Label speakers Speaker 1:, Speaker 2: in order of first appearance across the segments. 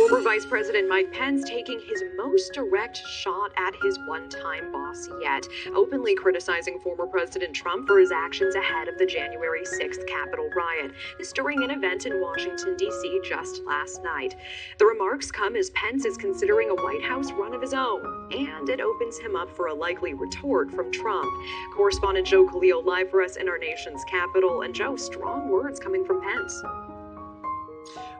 Speaker 1: Former Vice President Mike Pence taking his most direct shot at his one-time boss yet, openly criticizing former President Trump for his actions ahead of the January 6th Capitol riot. This during an event in Washington, D.C. just last night. The remarks come as Pence is considering a White House run of his own, and it opens him up for a likely retort from Trump. Correspondent Joe Khalil live for us in our nation's capital. And Joe, strong words coming from Pence.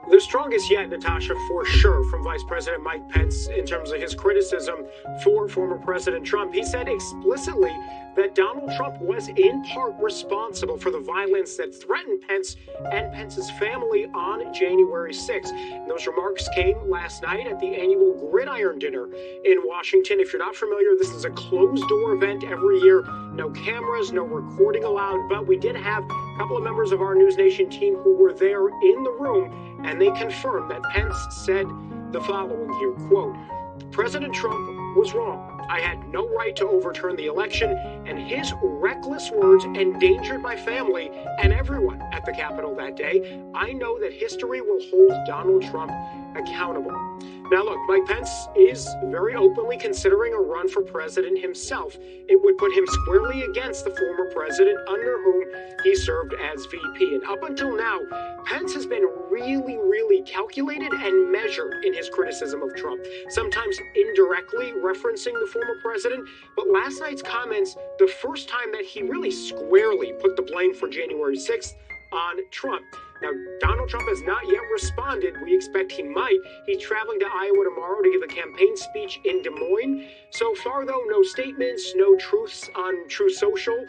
Speaker 2: The strongest yet, Natasha, for sure, from Vice President Mike Pence in terms of his criticism for former President Trump. He said explicitly that Donald Trump was in part responsible for the violence that threatened Pence and Pence's family on January 6th. And those remarks came last night at the annual Gridiron Dinner in Washington. If you're not familiar, this is a closed-door event every year. No cameras, no recording allowed, but we did have a couple of members of our News Nation team who were there in the room, and they confirmed that Pence said the following here, quote, "President Trump was wrong. I had no right to overturn the election, and his reckless words endangered my family and everyone at the Capitol that day. I know that history will hold Donald Trump accountable." Now look, Mike Pence is very openly considering a run for president himself. It would put him squarely against the former president under whom he served as VP. And up until now, Pence has been really calculated and measured in his criticism of Trump, sometimes indirectly referencing the former president. But last night's comments, the first time that he really squarely put the blame for January 6th on Trump. Now, Donald Trump has not yet responded. We expect he might. He's traveling to Iowa tomorrow to give a campaign speech in Des Moines. So far, though, no statements, no truths on Truth Social.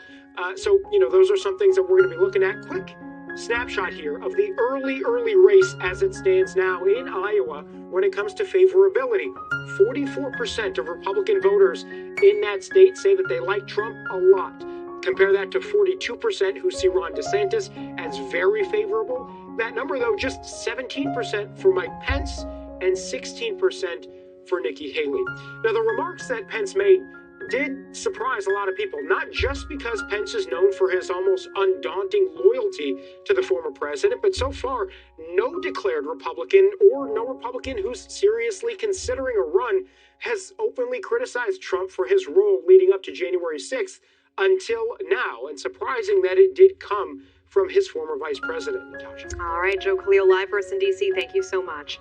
Speaker 2: So, those are some things that we're going to be looking at. Quick snapshot here of the early race as it stands now in Iowa when it comes to favorability. 44% of Republican voters in that state say that they like Trump a lot. Compare that to 42% who see Ron DeSantis as very favorable. That number, though, just 17% for Mike Pence and 16% for Nikki Haley. Now, the remarks that Pence made did surprise a lot of people, not just because Pence is known for his almost undaunting loyalty to the former president, but so far, no declared Republican or no Republican who's seriously considering a run has openly criticized Trump for his role leading up to January 6th until now. And surprising that it did come from his former vice president, Natasha.
Speaker 1: All right, Joe Khalil, live for us in D.C. Thank you so much.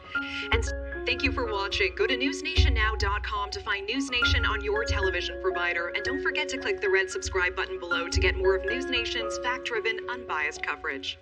Speaker 1: And thank you for watching. Go to newsnationnow.com to find News Nation on your television provider. And don't forget to click the red subscribe button below to get more of News Nation's fact-driven, unbiased coverage.